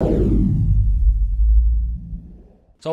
So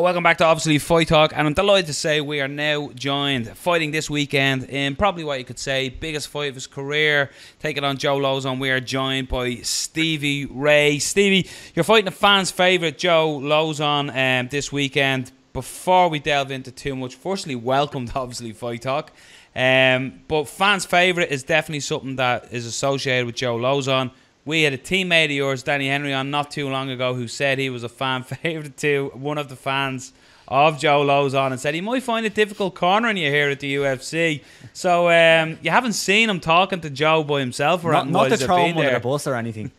welcome back to obviously Fight Talk, and I'm delighted to say we are now joined, fighting this weekend in probably what you could say biggest fight of his career, taking on Joe Lauzon. We are joined by Stevie Ray. Stevie, you're fighting a fan's favourite, Joe Lauzon, this weekend. Before we delve into too much, firstly, welcome to obviously Fight Talk. But fans' favourite is definitely something that is associated with Joe Lauzon. We had a teammate of yours, Danny Henry, on not too long ago who said he was a fan favourite to one of the fans of Joe Lauzon and said he might find it difficult cornering you here at the UFC. So you haven't seen him talking to Joe by himself or anything? Not to throw him under the bus or anything.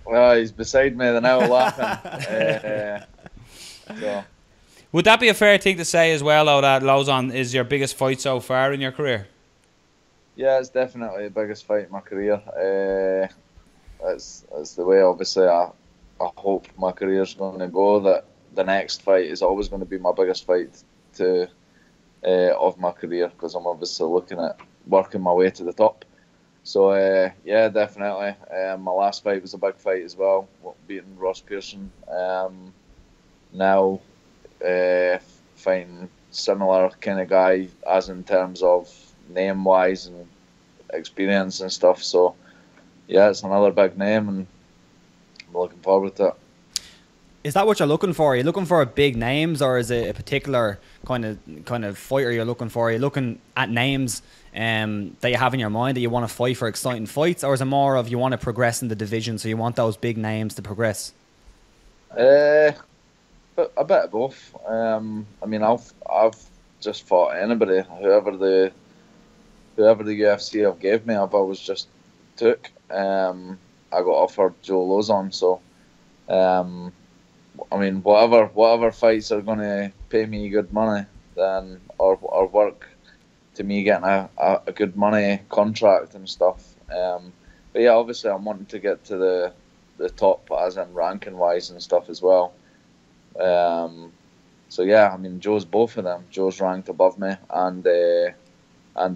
Well, he's beside me now laughing. So. Would that be a fair thing to say as well, though, that Lauzon is your biggest fight so far in your career? Yeah, it's definitely the biggest fight in my career. That's the way, obviously, I hope my career's going to go, that the next fight is always going to be my biggest fight of my career, because I'm obviously looking at working my way to the top. So, yeah, definitely. My last fight was a big fight as well, beating Ross Pearson. Now, fighting similar kind of guy, as in terms of name-wise and experience and stuff, so yeah, it's another big name, and I'm looking forward to it. Is that what you're looking for? Are you looking for big names, or is it a particular kind of fighter you're looking for? Are you looking at names that you have in your mind that you want to fight for exciting fights, or is it more of you want to progress in the division, so you want those big names to progress? A bit of both. I mean, I've just fought anybody, whoever the UFC have gave me, I've always just took. I got offered Joe Lauzon, so I mean, whatever fights are going to pay me good money, then or work to me getting a good money contract and stuff. But yeah, obviously I'm wanting to get to the top, as in ranking wise and stuff as well. So yeah, I mean, Joe's both of them. Joe's ranked above me, and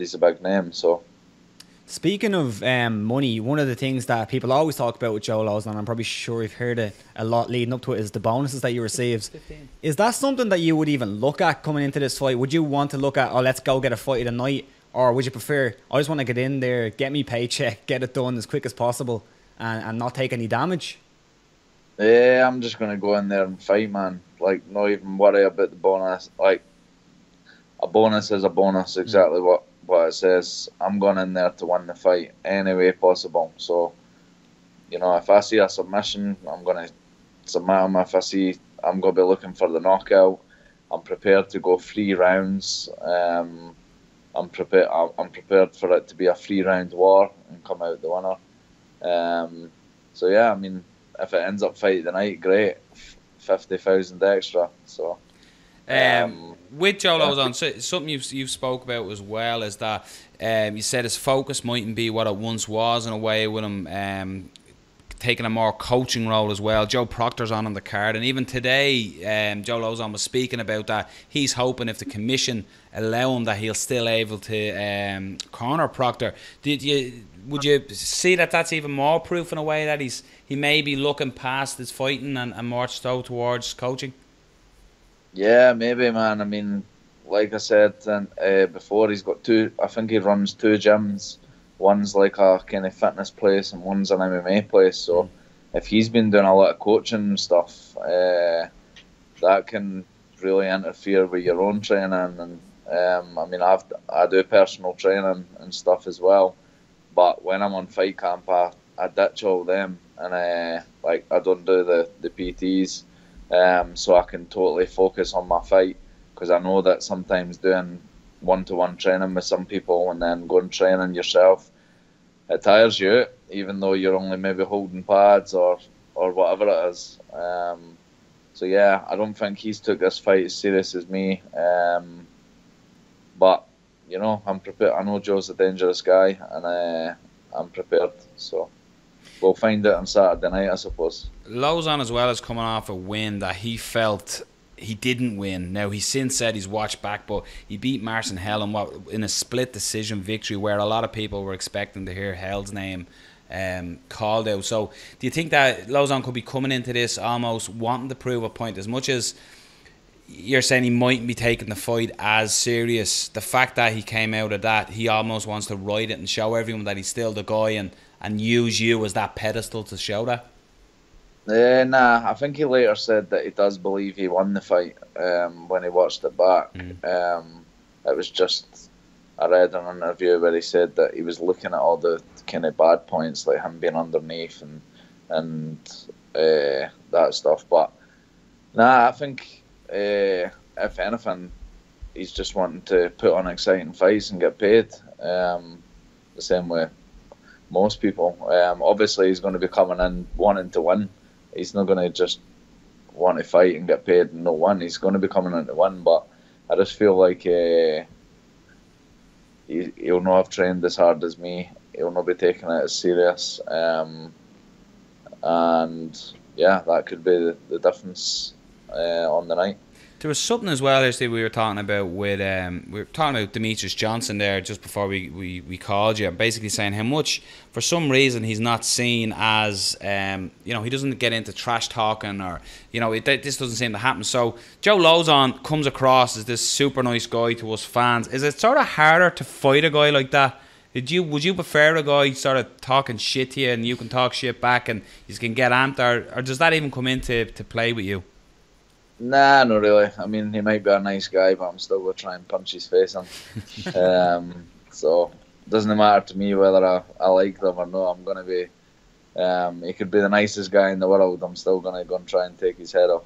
he's a big name, so. Speaking of money, one of the things that people always talk about with Joe Lauzon, and I'm probably sure you've heard it a lot leading up to it, is the bonuses that you receive. 15. Is that something that you would even look at coming into this fight? Would you want to look at, let's go get a fight of the night? Or would you prefer, I just want to get in there, get me paycheck, get it done as quick as possible, and not take any damage? Yeah, I'm just going to go in there and fight, man. Like, not even worry about the bonus. Like, a bonus is a bonus, exactly what it says. I'm going in there to win the fight any way possible. So, you know, if I see a submission, I'm going to submit him. If I see I'm going to be looking for the knockout, I'm prepared to go 3 rounds. I'm prepared for it to be a 3-round war and come out the winner. So yeah, I mean, if it ends up fight the night, great, 50,000 extra. So. With Joe Lauzon, so something you've spoke about as well is that you said his focus mightn't be what it once was, in a way, with him taking a more coaching role as well. Joe Proctor's on the card, and even today Joe Lauzon was speaking about that he's hoping if the commission allow him that he'll still able to corner Proctor. Would you see that that's even more proof in a way that he may be looking past his fighting and more so towards coaching? Yeah, maybe, man. I mean, like I said before, he's got I think he runs 2 gyms. One's like a kind of fitness place and one's an MMA place. So if he's been doing a lot of coaching and stuff, that can really interfere with your own training. And I mean, I do personal training and stuff as well. But when I'm on fight camp, I ditch all them, and like I don't do the PTs. So I can totally focus on my fight, because I know that sometimes doing one-to-one training with some people and then going training yourself, it tires you out, even though you're only maybe holding pads or whatever it is. So yeah, I don't think he's took this fight as serious as me. But you know, I'm prepared. I know Joe's a dangerous guy, and I'm prepared. So. We'll find out on Saturday night, I suppose. Lauzon as well is coming off a win that he felt he didn't win. Now, he's since said he's watched back, but he beat Helen in a split decision victory where a lot of people were expecting to hear Hell's name called out. So do you think that Lauzon could be coming into this almost wanting to prove a point? As much as you're saying he mightn't be taking the fight as serious, the fact that he came out of that, he almost wants to ride it and show everyone that he's still the guy, and use you as that pedestal to show that. Nah, I think he later said that he does believe he won the fight when he watched it back. It was just, I read an interview where he said that he was looking at all the kind of bad points, like him being underneath and that stuff. But nah, I think if anything, he's just wanting to put on exciting fights and get paid. The same way most people. Obviously, he's going to be coming in wanting to win. He's not going to just want to fight and get paid and no win. He's going to be coming in to win. But I just feel like he'll not have trained as hard as me. He'll not be taking it as serious. And yeah, that could be the difference on the night. There was something as well, Steve, we were talking about with we were talking about Demetrius Johnson there just before we called you, basically saying how much, for some reason, he's not seen as he doesn't get into trash talking, or this doesn't seem to happen. So Joe Lauzon comes across as this super nice guy to us fans. Is it sort of harder to fight a guy like that? Would you prefer a guy sort of talking shit to you and you can talk shit back and you can get amped, or does that even come into play with you? Nah, not really. I mean, he might be a nice guy, but I'm still going to try and punch his face in. So it doesn't matter to me whether I like them or not. I'm going to be... he could be the nicest guy in the world. I'm still going to go and try and take his head off.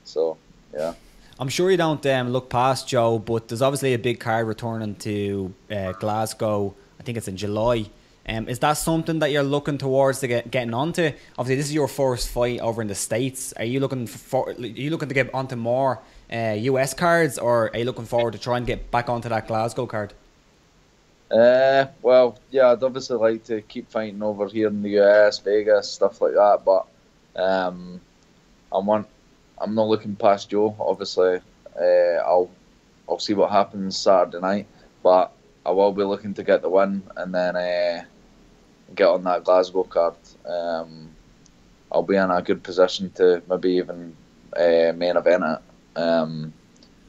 So, yeah. I'm sure you don't look past Joe, but there's obviously a big card returning to Glasgow. I think it's in July. Is that something that you're looking towards to getting onto? Obviously, this is your first fight over in the States. Are you looking to get onto more US cards, or are you looking forward to try and get back onto that Glasgow card? Well, yeah, I'd obviously like to keep fighting over here in the US, Vegas, stuff like that. But I'm not looking past Joe. Obviously, I'll see what happens Saturday night, but I will be looking to get the win and then get on that Glasgow card. I'll be in a good position to maybe even main event it,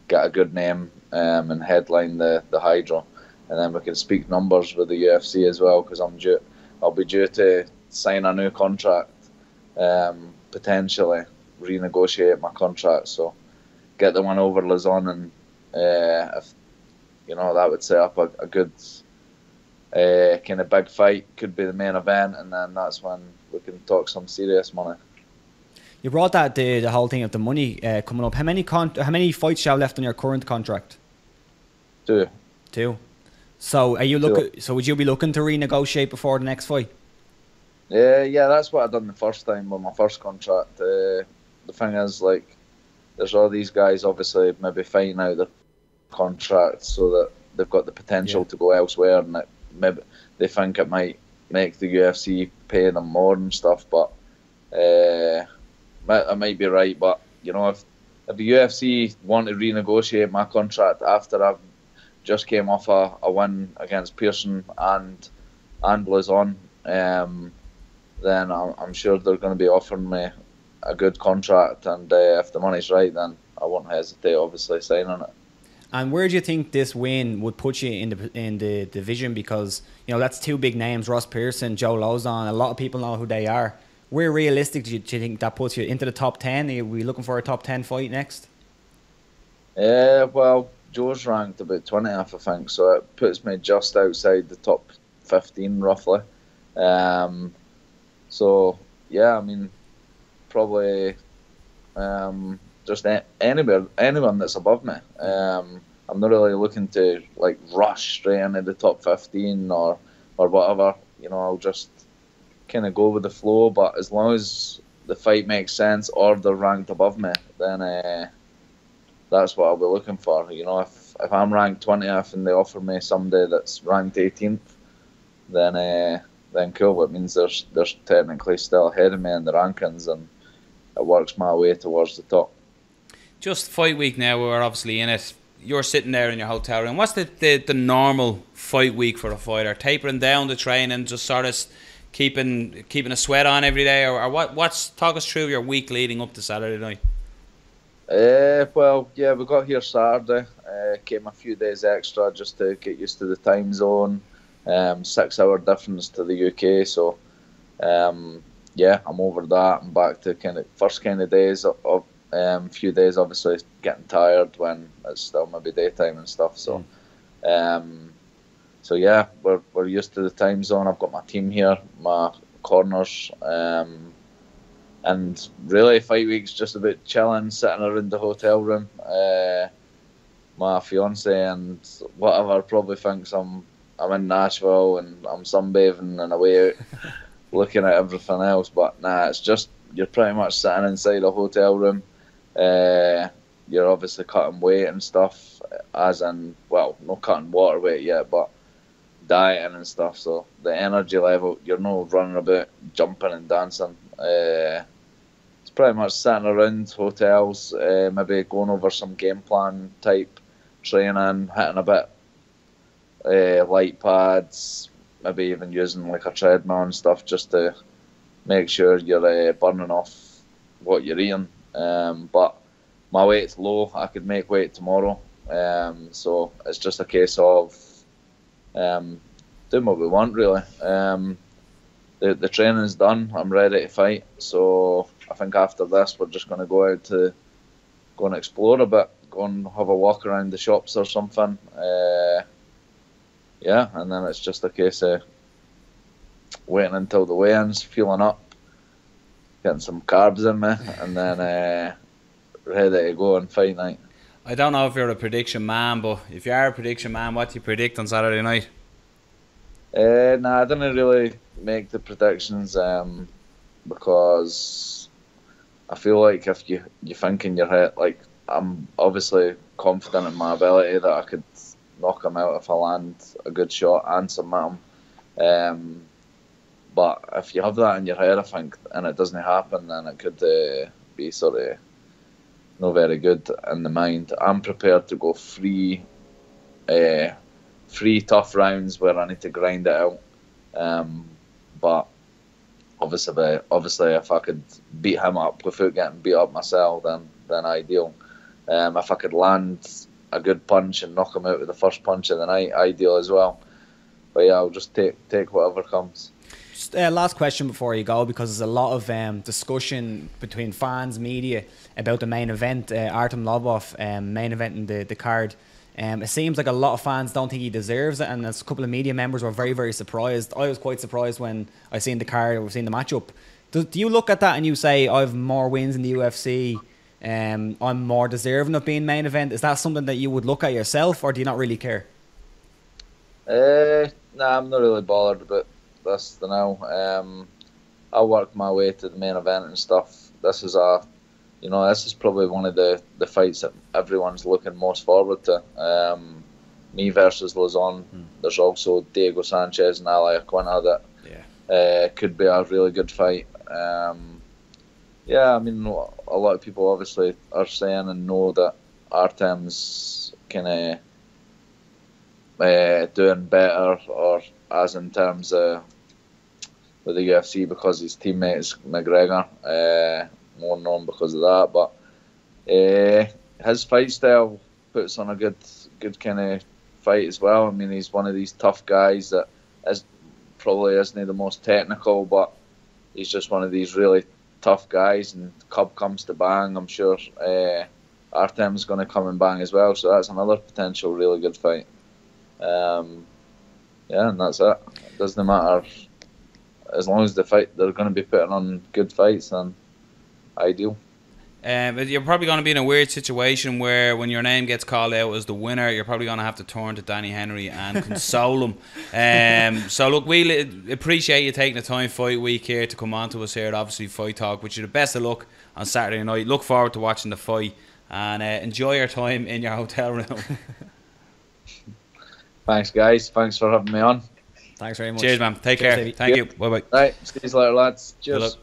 get a good name and headline the Hydro, and then we can speak numbers with the UFC as well, because I'll be due to sign a new contract, potentially renegotiate my contract, so get the one over Lauzon, and if that would set up a good kind of big fight, could be the main event, and then that's when we can talk some serious money. You brought that the whole thing of the money coming up. How many fights do you have left on your current contract? Two. So are you So would you be looking to renegotiate before the next fight? Yeah, that's what I done the first time with my first contract. The thing is, like, there's all these guys obviously maybe fighting out the contract so that they've got the potential to go elsewhere, and that maybe they think it might make the UFC pay them more and stuff. But I might be right. But if the UFC want to renegotiate my contract after I've just came off a win against Pearson and Lauzon, then I'm sure they're going to be offering me a good contract, and if the money's right, then I won't hesitate, obviously, signing it. And where do you think this win would put you in the division? Because that's two big names, Ross Pearson, Joe Lauzon. A lot of people know who they are. Where realistic do you think that puts you into the top 10? Are we looking for a top 10 fight next? Well, Joe's ranked about 20th, I think, so it puts me just outside the top 15 roughly. So yeah, I mean, probably just anyone that's above me. I'm not really looking to like rush straight into the top 15 or whatever. I'll just kind of go with the flow. But as long as the fight makes sense or they're ranked above me, then that's what I'll be looking for. If I'm ranked 20th and they offer me somebody that's ranked 18th, then cool. It means they're technically still ahead of me in the rankings, and it works my way towards the top. Just fight week now, we're obviously in it. you're sitting there in your hotel room. What's the normal fight week for a fighter? Tapering down the training, just sort of keeping a sweat on every day, or what's talk us through your week leading up to Saturday night? Well, yeah, we got here Saturday. Came a few days extra just to get used to the time zone. 6 hour difference to the UK, so yeah, I'm over that. I'm back to first days of few days obviously getting tired when it's still maybe daytime and stuff. So so yeah, we're used to the time zone. I've got my team here, my corners, and really fight week's just about chilling, sitting around the hotel room. My fiance and whatever probably thinks I'm in Nashville and I'm sunbathing and away out looking at everything else, but nah, it's just you're pretty much sitting inside a hotel room. You're obviously cutting weight and stuff, as in, well, not cutting water weight yet, but dieting and stuff. So the energy level, you're not running about jumping and dancing. It's pretty much sitting around hotels, maybe going over some game plan type training, hitting a bit light pads, maybe even using like a treadmill and stuff just to make sure you're burning off what you're eating. But my weight's low. I could make weight tomorrow. So it's just a case of doing what we want, really. The training's done. I'm ready to fight. So I think after this, we're just going to go out to go and explore a bit, go and have a walk around the shops or something. Yeah, and then it's just a case of waiting until the weigh-ins, fueling up, getting some carbs in me, and then ready to go on fight night. I don't know if you're a prediction man, but if you are a prediction man, what do you predict on Saturday night? Nah, I didn't really make the predictions because I feel like if you think in your head, like, I'm obviously confident in my ability that I could knock him out if I land a good shot and submit him. But if you have that in your head, I think, and it doesn't happen, then it could be sort of not very good in the mind. I'm prepared to go three tough rounds where I need to grind it out. But obviously, if I could beat him up without getting beat up myself, then ideal. If I could land a good punch and knock him out with the first punch of the night, ideal as well. But yeah, I'll just take whatever comes. Just last question before you go, because there's a lot of discussion between fans, media about the main event, Artem Lobov, main event in the card. It seems like a lot of fans don't think he deserves it, and there's a couple of media members were very, very surprised. I was quite surprised when I seen the card or seen the matchup. Do you look at that and you say, I have more wins in the UFC, I'm more deserving of being main event? Is that something that you would look at yourself, or do you not really care? Nah, I'm not really bothered about this now. I'll work my way to the main event and stuff. This is probably one of the fights that everyone's looking most forward to. Me versus Lauzon. There's also Diego Sanchez and Ali Aquina that could be a really good fight. Yeah, I mean, a lot of people obviously are saying and know that Artem's kind of doing better, or as in terms of with the UFC, because his teammate is McGregor, more known because of that. But his fight style puts on a good kind of fight as well. I mean, he's one of these tough guys that probably isn't the most technical, but he's just one of these really tough guys, and Cub comes to bang, I'm sure Artem's going to come and bang as well, so that's another potential really good fight. Yeah, and that's it. It doesn't matter, as long as they're going to be putting on good fights, then ideal. But you're probably going to be in a weird situation where when your name gets called out as the winner, you're probably going to have to turn to Danny Henry and console him. So look, we appreciate you taking the time fight week here to come on to us here at obviously Fight Talk. Wish you the best of luck on Saturday night. Look forward to watching the fight, and enjoy your time in your hotel room. Thanks, guys. Thanks for having me on. Thanks very much. Cheers, man. Take care. Stevie. Thank you. Bye bye. Right, see you later, lads. Cheers.